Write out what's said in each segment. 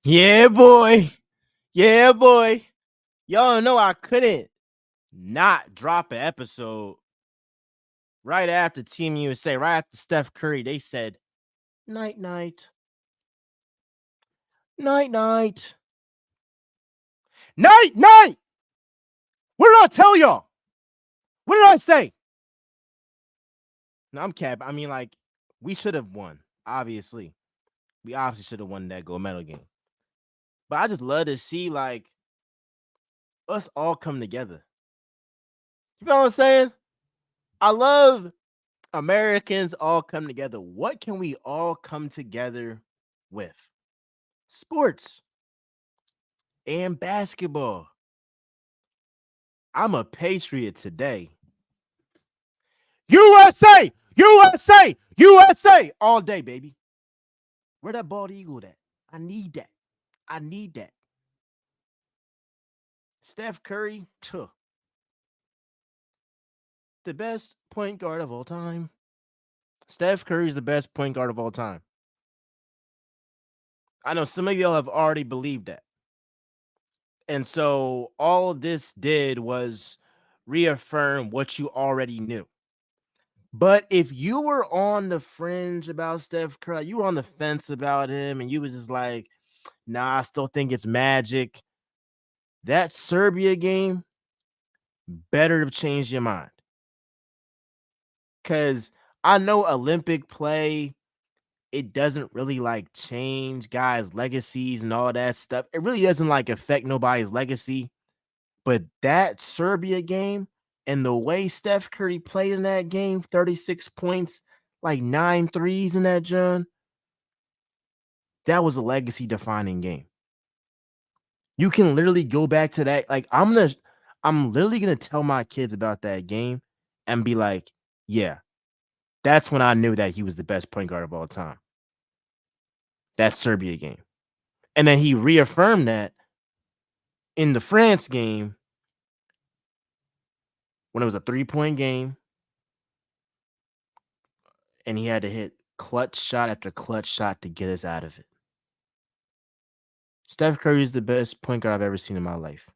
Yeah, boy. Yeah, boy. Y'all know I couldn't not drop an episode right after Team USA, right after Steph Curry. They said, night, night, night, night, night, night. What did I tell y'all? What did I say? No, I'm cap. I mean, like, we should have won, obviously. We obviously should have won that gold medal game. But I just love to see, like, us all come together. You know what I'm saying? I love Americans all come together. What can we all come together with? Sports and basketball. I'm a patriot today. USA! USA! USA! All day, baby. Where that bald eagle at? I need that. I need that. Steph Curry, the best point guard of all time. Steph Curry's the best point guard of all time. I know some of y'all have already believed that. And so all this did was reaffirm what you already knew. But if you were on the fringe about Steph Curry, you were on the fence about him, and you was just like, nah, I still think it's magic. That Serbia game better have changed your mind. Cause I know Olympic play, it doesn't really like change guys' legacies and all that stuff. It really doesn't like affect nobody's legacy. But that Serbia game and the way Steph Curry played in that game, 36 points, like 9 threes in that John, that was a legacy defining game. You can literally go back to that. Like, I'm literally gonna tell my kids about that game and be like, yeah, that's when I knew that he was the best point guard of all time. That Serbia game. And then he reaffirmed that in the France game when it was a 3-point game and he had to hit clutch shot after clutch shot to get us out of it. Steph Curry is the best point guard I've ever seen in my life.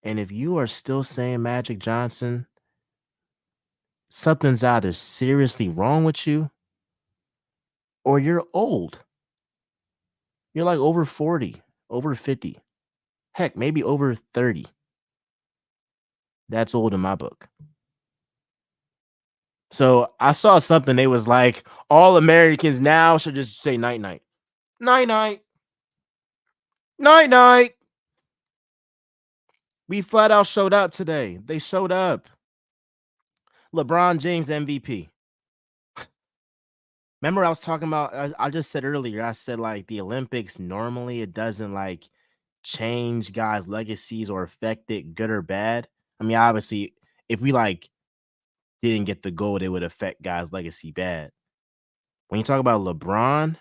And if you are still saying Magic Johnson, something's either seriously wrong with you or you're old. You're like over 40, over 50, heck, maybe over 30. That's old in my book. So I saw something. They was like, all Americans now should just say night night. Night night. Night night. We flat out showed up today. They showed up. LeBron James MVP. Remember, I was talking about, I just said earlier, I said like the Olympics, normally it doesn't like change guys' legacies or affect it good or bad. I mean, obviously, if we like didn't get the gold, it would affect guys' legacy bad. When you talk about LeBron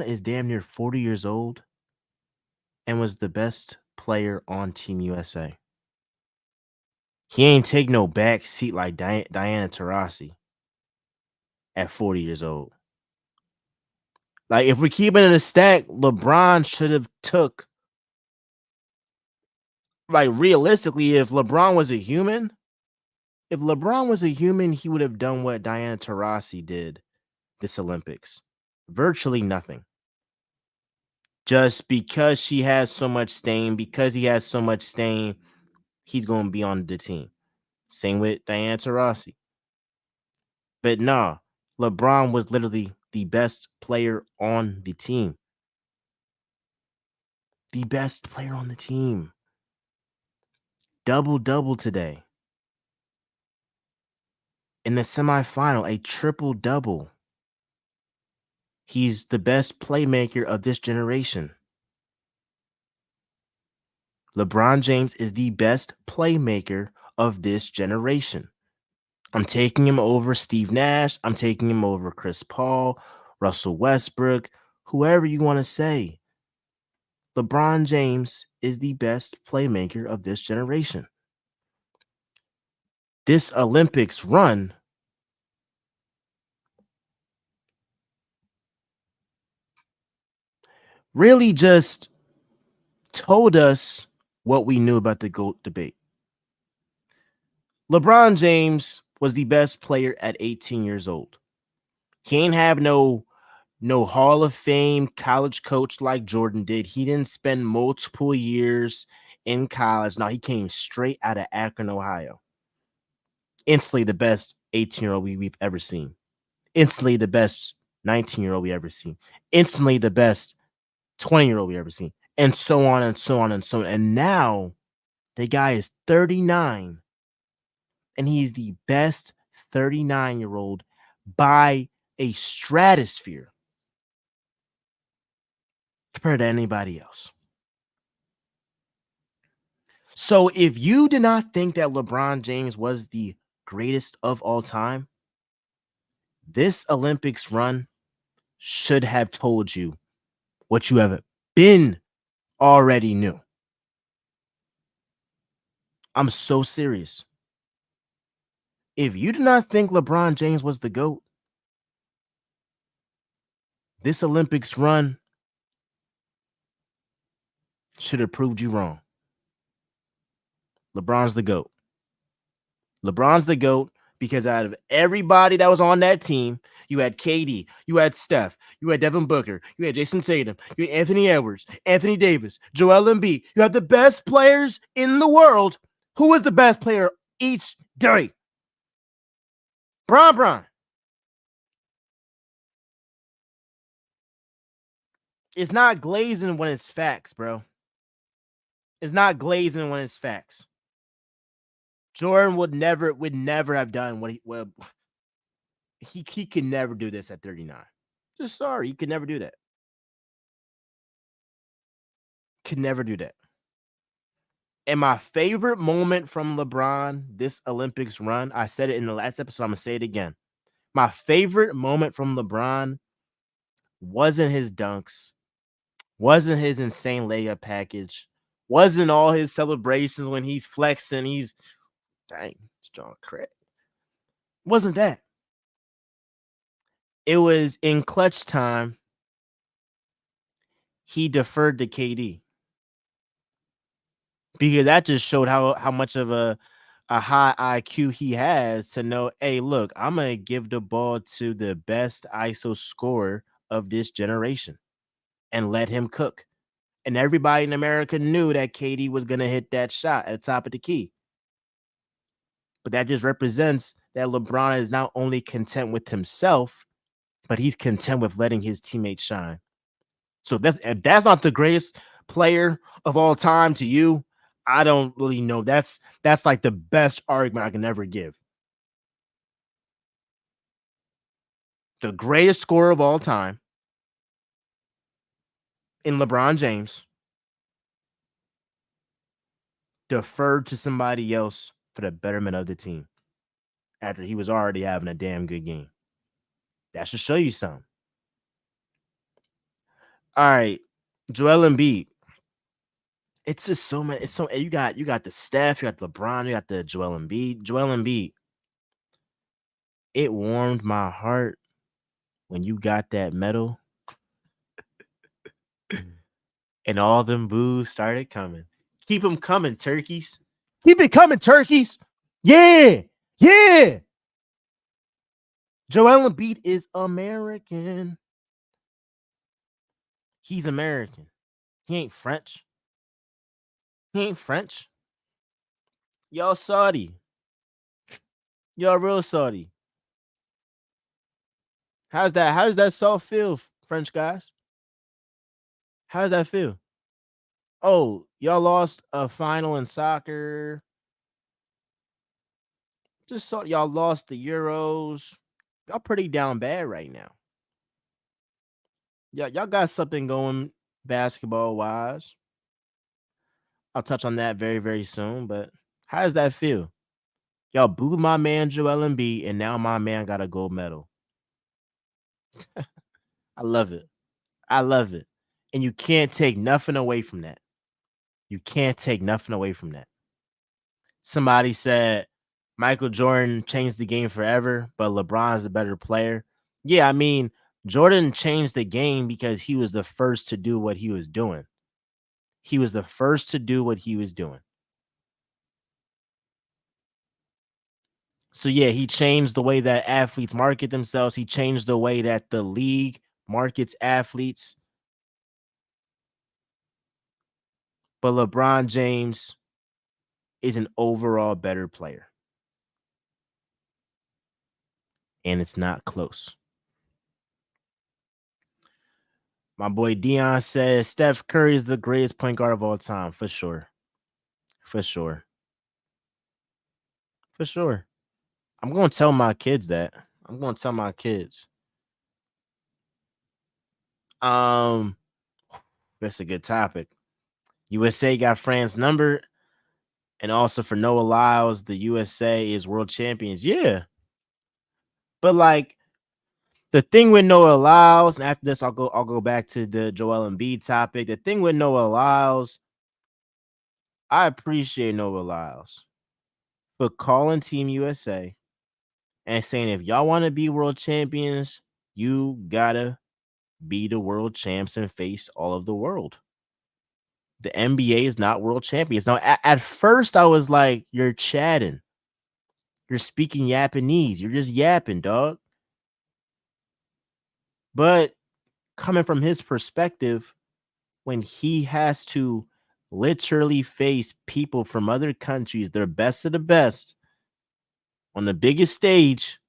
is damn near 40 years old and was the best player on Team USA. He ain't take no back seat like Diana Taurasi at 40 years old. Like, if we're keeping it a stack, LeBron should have took, like, realistically, if LeBron was a human, he would have done what Diana Taurasi did this Olympics. Virtually nothing. Just because she has so much stain, because he has so much stain, he's going to be on the team. Same with Diana Taurasi. But nah, LeBron was literally the best player on the team. The best player on the team. Double-double today. In the semifinal, a triple-double. He's the best playmaker of this generation. LeBron James is the best playmaker of this generation. I'm taking him over Steve Nash. I'm taking him over Chris Paul, Russell Westbrook, whoever you want to say. LeBron James is the best playmaker of this generation. This Olympics run really just told us what we knew about the GOAT debate. LeBron James was the best player at 18 years old. He ain't have no Hall of Fame college coach like Jordan did. He didn't spend multiple years in college. No, he came straight out of Akron, Ohio. Instantly the best 18-year-old we've ever seen. Instantly the best 19-year-old we ever seen. Instantly the best 20-year-old we ever seen. And so on and so on and so on. And now the guy is 39 and he's the best 39-year-old by a stratosphere compared to anybody else. So if you did not think that LeBron James was the greatest of all time, this Olympics run should have told you what you have been already knew. I'm so serious. If you did not think LeBron James was the GOAT, this Olympics run should have proved you wrong. LeBron's the GOAT. LeBron's the GOAT because out of everybody that was on that team, you had KD, you had Steph, you had Devin Booker, you had Jason Tatum, you had Anthony Edwards, Anthony Davis, Joel Embiid. You have the best players in the world. Who was the best player each day? Bron. It's not glazing when it's facts, bro. It's not glazing when it's facts. Jordan would never have done what he could never do this at 39. Just sorry, he could never do that. Could never do that. And my favorite moment from LeBron this Olympics run, I said it in the last episode, I'm gonna say it again. My favorite moment from LeBron wasn't his dunks, wasn't his insane layup package, wasn't all his celebrations when he's flexing, he's dang, strong credit. Wasn't that. It was in clutch time. He deferred to KD because that just showed how much of a high IQ he has to know, hey, look, I'm gonna give the ball to the best ISO scorer of this generation and let him cook. And everybody in America knew that KD was gonna hit that shot at the top of the key. But that just represents that LeBron is not only content with himself, but he's content with letting his teammates shine. So if that's not the greatest player of all time to you, I don't really know. That's like the best argument I can ever give. The greatest scorer of all time in LeBron James deferred to somebody else for the betterment of the team after he was already having a damn good game. That should show you something. All right, Joel Embiid. It's just so many. It's so you got the Steph, you got LeBron, you got the Joel Embiid. Joel Embiid. It warmed my heart when you got that medal and all them boos started coming. Keep them coming, turkeys. Keep it coming, turkeys. Yeah. Yeah. Joel Embiid is American. He's American. He ain't French. He ain't French. Y'all Saudi. Y'all real Saudi. How does that salt feel, French guys? How does that feel? Oh, y'all lost a final in soccer. Just saw y'all lost the Euros. Y'all pretty down bad right now. Yeah, y'all got something going basketball wise. I'll touch on that very, very soon. But how does that feel? Y'all booed my man Joel Embiid, and now my man got a gold medal. I love it. I love it. And you can't take nothing away from that. You can't take nothing away from that. Somebody said Michael Jordan changed the game forever, but LeBron's the better player. Yeah, I mean, Jordan changed the game because he was the first to do what he was doing. He was the first to do what he was doing. So yeah, he changed the way that athletes market themselves. He changed the way that the league markets athletes. But LeBron James is an overall better player. And it's not close. My boy Dion says Steph Curry is the greatest point guard of all time, for sure. For sure. For sure. I'm going to tell my kids that. I'm going to tell my kids. Um, that's a good topic. USA got France's number, and also for Noah Lyles, the USA is world champions. Yeah, but like the thing with Noah Lyles, and after this, I'll go back to the Joel Embiid topic. The thing with Noah Lyles, I appreciate Noah Lyles for calling Team USA and saying if y'all want to be world champions, you gotta be the world champs and face all of the world. The NBA is not world champions. Now, at first, I was like, you're chatting. You're speaking Japanese. You're just yapping, dog. But coming from his perspective, when he has to literally face people from other countries, their best of the best, on the biggest stage,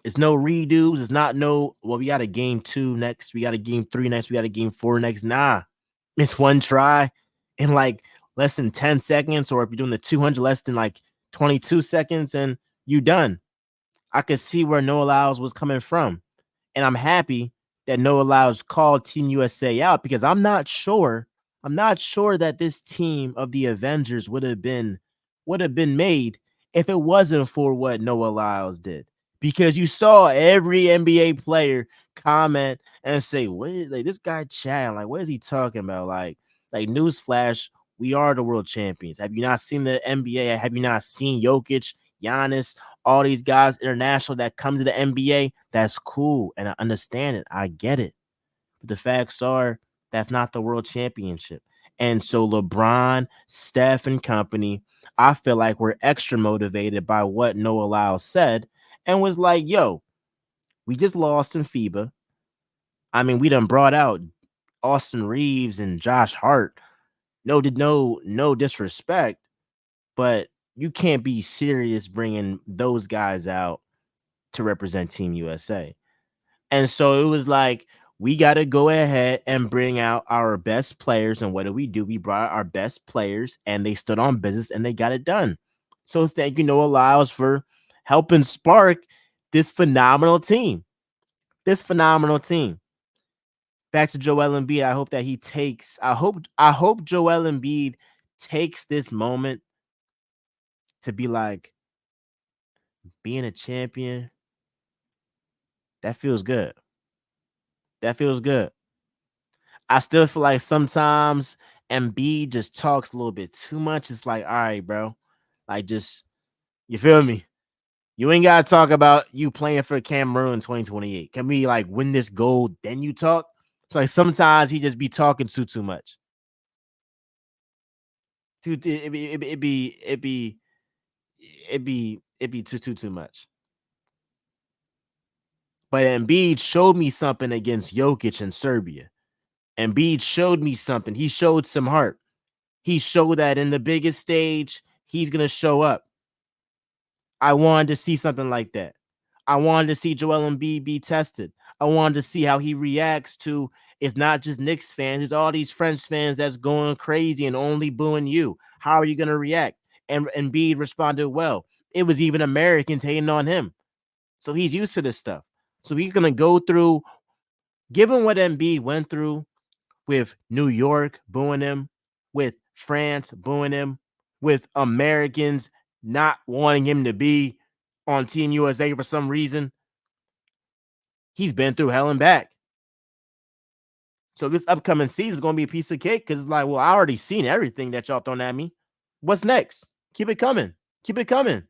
it's no redos. It's not no, well, we got a game 2 next. We got a game 3 next. We got a game 4 next. Nah, it's one try in like less than 10 seconds, or if you're doing the 200, less than like 22 seconds, and you done. I could see where Noah Lyles was coming from. And I'm happy that Noah Lyles called Team USA out because I'm not sure that this team of the Avengers would have been made if it wasn't for what Noah Lyles did. Because you saw every NBA player comment and say, "What is like this guy Chad? Like, what is he talking about?" Like newsflash, we are the world champions. Have you not seen the NBA? Have you not seen Jokic, Giannis, all these guys international that come to the NBA? That's cool, and I understand it. I get it. But the facts are that's not the world championship. And so LeBron, Steph, and company, I feel like we're extra motivated by what Noah Lyles said and was like, yo, we just lost in FIBA. I mean, we done brought out Austin Reeves and Josh Hart. No disrespect, but you can't be serious bringing those guys out to represent Team USA. And so it was like, we got to go ahead and bring out our best players. And what do? We brought our best players and they stood on business and they got it done. So thank you, Noah Lyles, for helping spark this phenomenal team. This phenomenal team. Back to Joel Embiid. I hope that he takes, I hope Joel Embiid takes this moment to be like, being a champion, that feels good. That feels good. I still feel like sometimes Embiid just talks a little bit too much. It's like, all right, bro. Like, just, you feel me? You ain't gotta talk about you playing for Cameroon in 2028. Can we like win this gold, then you talk? So like sometimes he just be talking too much. It'd be too much. But Embiid showed me something against Jokic in Serbia. Embiid showed me something. He showed some heart. He showed that in the biggest stage, he's gonna show up. I wanted to see something like that. I wanted to see Joel Embiid be tested. I wanted to see how he reacts to it's not just Knicks fans, it's all these French fans that's going crazy and only booing you. How are you going to react? And Embiid responded well. It was even Americans hating on him. So he's used to this stuff. So he's going to go through, given what Embiid went through with New York booing him, with France booing him, with Americans not wanting him to be on Team USA for some reason. He's been through hell and back. So this upcoming season is going to be a piece of cake because it's like, well, I already seen everything that y'all thrown at me. What's next? Keep it coming. Keep it coming.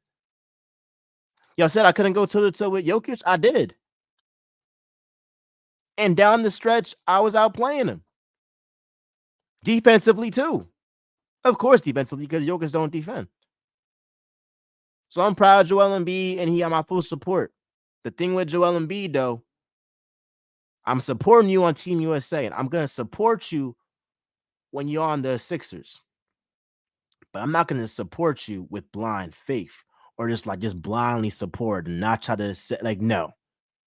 Y'all said I couldn't go toe to toe with Jokic. I did. And down the stretch, I was outplaying him. Defensively, too. Of course, defensively, because Jokic don't defend. So I'm proud of Joel Embiid, and he got my full support. The thing with Joel Embiid, though, I'm supporting you on Team USA, and I'm going to support you when you're on the Sixers. But I'm not going to support you with blind faith or just blindly support and not try to say, like, no,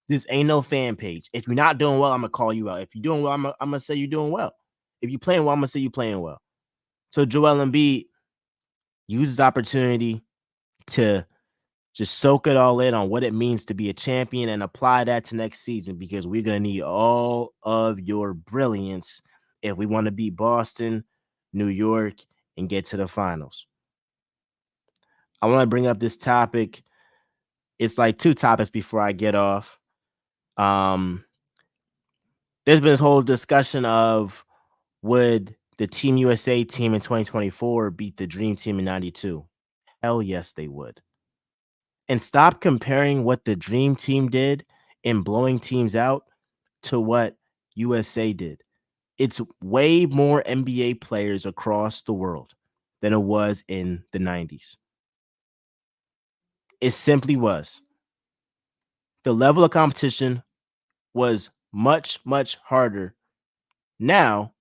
this ain't no fan page. If you're not doing well, I'm going to call you out. If you're doing well, I'm going to say you're doing well. If you're playing well, I'm going to say you're playing well. So Joel Embiid uses opportunity to just soak it all in on what it means to be a champion and apply that to next season, because we're going to need all of your brilliance if we want to beat Boston, New York, and get to the finals. I want to bring up this topic. It's like two topics before I get off. There's been this whole discussion of, would the Team USA team in 2024 beat the Dream Team in 92? Hell yes, they would. And stop comparing what the Dream Team did in blowing teams out to what USA did. It's way more NBA players across the world than it was in the 90s. It simply was. The level of competition was much, much harder. Now,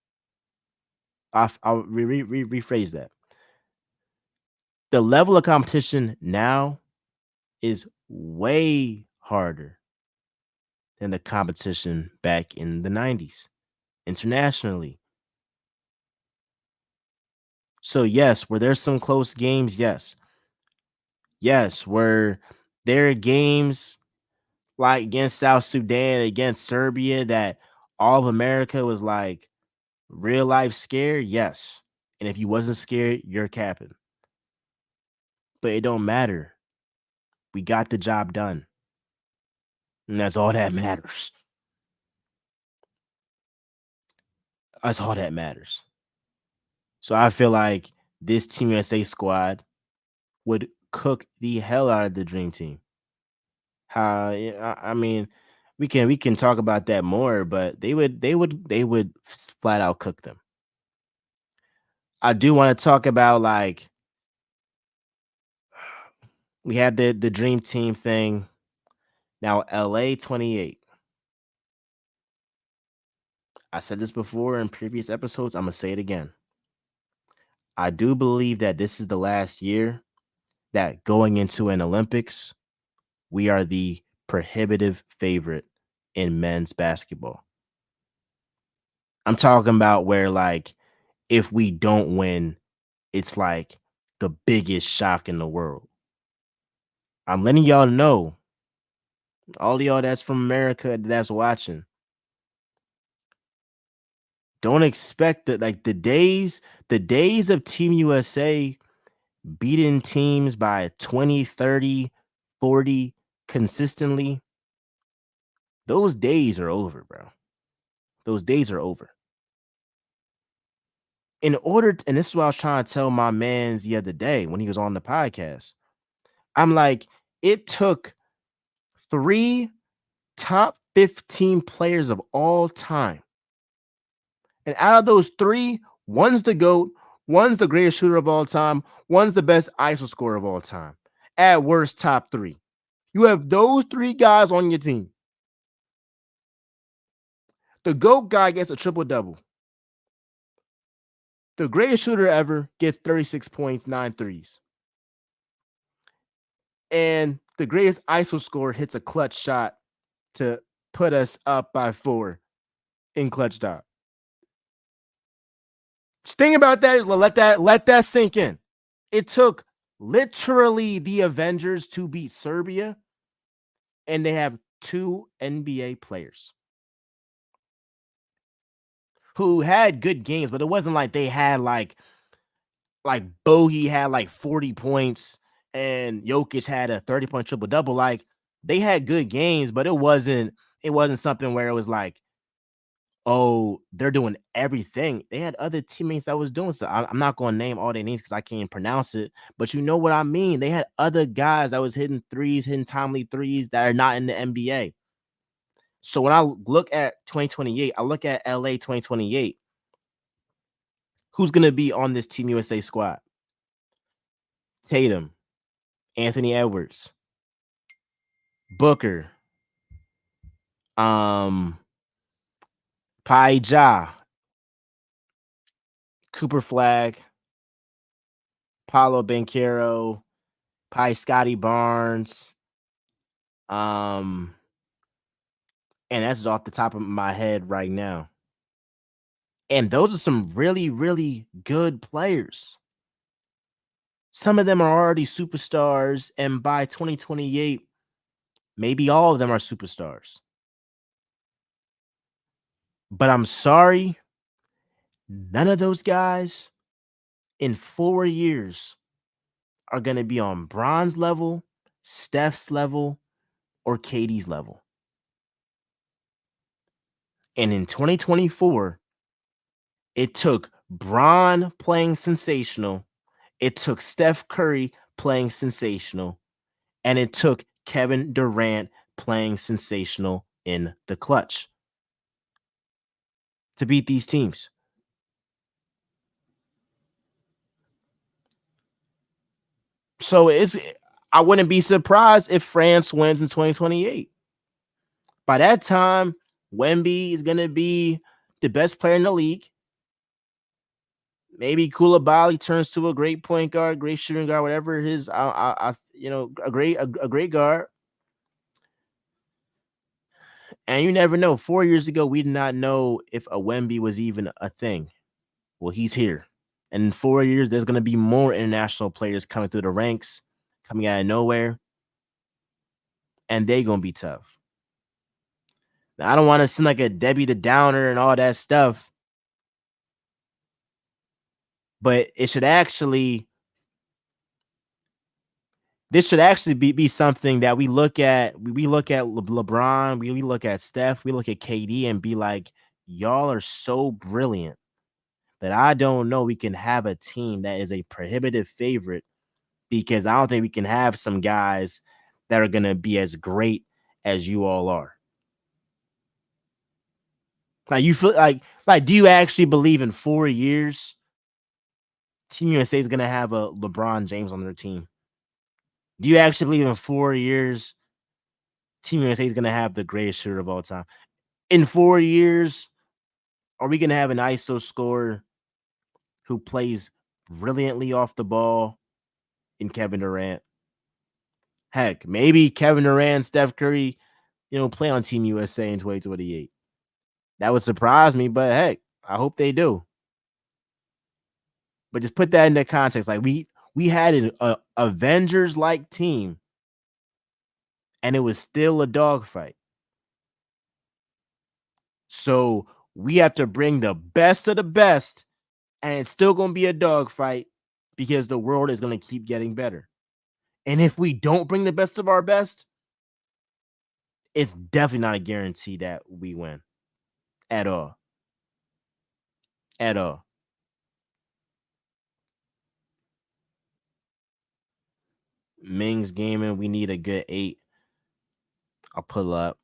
I'll rephrase that. The level of competition now is way harder than the competition back in the 90s internationally. So, yes, were there some close games? Yes. Yes, were there games like against South Sudan, against Serbia, that all of America was like real life scared? Yes. And if you wasn't scared, you're capping. But it don't matter. We got the job done. And that's all that matters. That's all that matters. So I feel like this Team USA squad would cook the hell out of the Dream Team. I mean, we can talk about that more, but they would flat out cook them. I do want to talk about, like, we had the Dream Team thing. Now LA 28. I said this before in previous episodes. I'm gonna say it again. I do believe that this is the last year that going into an Olympics, we are the prohibitive favorite in men's basketball. I'm talking about where, like, if we don't win, it's like the biggest shock in the world. I'm letting y'all know, all of y'all that's from America that's watching, don't expect that, like, the days of Team USA beating teams by 20, 30, 40 consistently, those days are over, bro. Those days are over. And this is what I was trying to tell my mans the other day when he was on the podcast. I'm like, it took 3 top 15 players of all time. And out of those 3, one's the GOAT, one's the greatest shooter of all time, one's the best ISO scorer of all time. At worst, top 3. You have those 3 guys on your team. The GOAT guy gets a triple-double. The greatest shooter ever gets 36 points, 9 threes. And the greatest ISO scorer hits a clutch shot to put us up by 4 in clutch dot. Just think about that. Let that sink in. It took literally the Avengers to beat Serbia, and they have 2 NBA players who had good games, but it wasn't like they had like Bogey had like 40 points and Jokic had a 30-point triple double. Like, they had good games, but it wasn't something where it was like, oh, they're doing everything. They had other teammates that was doing so. I'm not going to name all their names because I can't pronounce it, but you know what I mean. They had other guys that was hitting threes, hitting timely threes that are not in the NBA. So when I look at 2028, I look at LA 2028. Who's going to be on this Team USA squad? Tatum, Anthony Edwards, Booker, um, Pai Ja, Cooper Flag, Paulo Banchero, Pi Scotty Barnes, um, and that's off the top of my head right now. And those are some really, really good players. Some of them are already superstars, and by 2028, maybe all of them are superstars. But I'm sorry, none of those guys in 4 years are going to be on Bron's level, Steph's level, or KD's level. And in 2024, it took Bron playing sensational, it took Steph Curry playing sensational, and it took Kevin Durant playing sensational in the clutch to beat these teams. So I wouldn't be surprised if France wins in 2028. By that time, Wemby is going to be the best player in the league. Maybe Koulibaly turns to a great point guard, great shooting guard, whatever his, a great guard. And you never know. 4 years ago, we did not know if a Wemby was even a thing. Well, he's here. And in 4 years, there's going to be more international players coming through the ranks, coming out of nowhere, and they going to be tough. Now, I don't want to seem like a Debbie the Downer and all that stuff, but it should actually this should actually be something that we look at. We look at LeBron, we look at Steph, we look at KD and be like, y'all are so brilliant that I don't know we can have a team that is a prohibitive favorite, because I don't think we can have some guys that are going to be as great as you all are. Like, you feel like, do you actually believe in 4 years Team USA is going to have a LeBron James on their team? Do you actually believe in 4 years Team USA is going to have the greatest shooter of all time? In 4 years, are we going to have an ISO scorer who plays brilliantly off the ball in Kevin Durant? Heck, maybe Kevin Durant, Steph Curry, play on Team USA in 2028. That would surprise me, but heck, I hope they do. But just put that into context. Like, we had an Avengers like team, and it was still a dogfight. So we have to bring the best of the best, and it's still going to be a dogfight because the world is going to keep getting better. And if we don't bring the best of our best, it's definitely not a guarantee that we win at all. At all. Ming's gaming, we need a good 8. I'll pull up.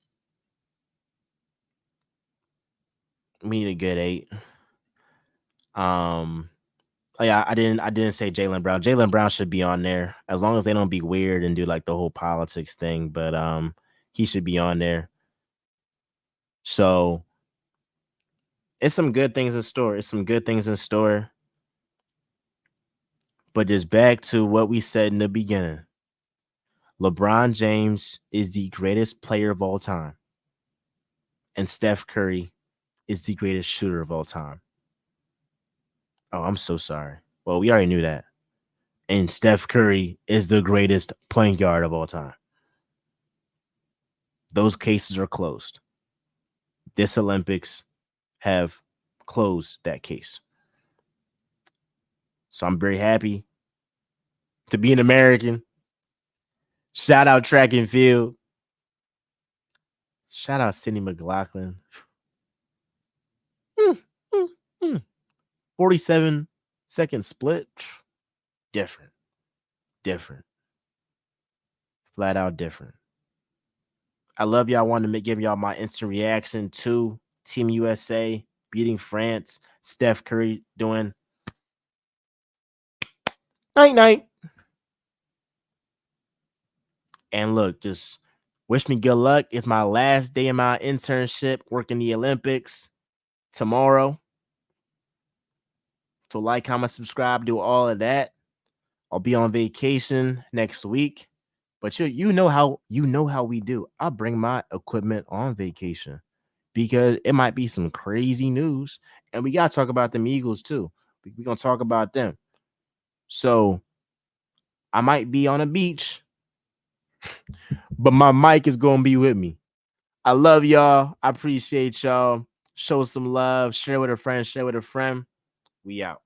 We need a good 8. Oh yeah, I didn't say Jaylen Brown. Jaylen Brown should be on there as long as they don't be weird and do like the whole politics thing. But he should be on there. So it's some good things in store. It's some good things in store. But just back to what we said in the beginning. LeBron James is the greatest player of all time. And Steph Curry is the greatest shooter of all time. Oh, I'm so sorry. Well, we already knew that. And Steph Curry is the greatest point guard of all time. Those cases are closed. This Olympics have closed that case. So I'm very happy to be an American. Shout out track and field. Shout out Sidney McLaughlin. 47-second split. Different. Different. Flat out different. I love y'all. I wanted to give y'all my instant reaction to Team USA beating France. Steph Curry doing night night. And look, just wish me good luck. It's my last day of my internship working the Olympics tomorrow. So like, comment, subscribe, do all of that. I'll be on vacation next week. But you know how we do. I'll bring my equipment on vacation because it might be some crazy news. And we gotta talk about them Eagles too. We're gonna talk about them. So I might be on a beach, but my mic is gonna be with me. I love y'all. I appreciate y'all. Show some love. Share with a friend. Share with a friend. We out.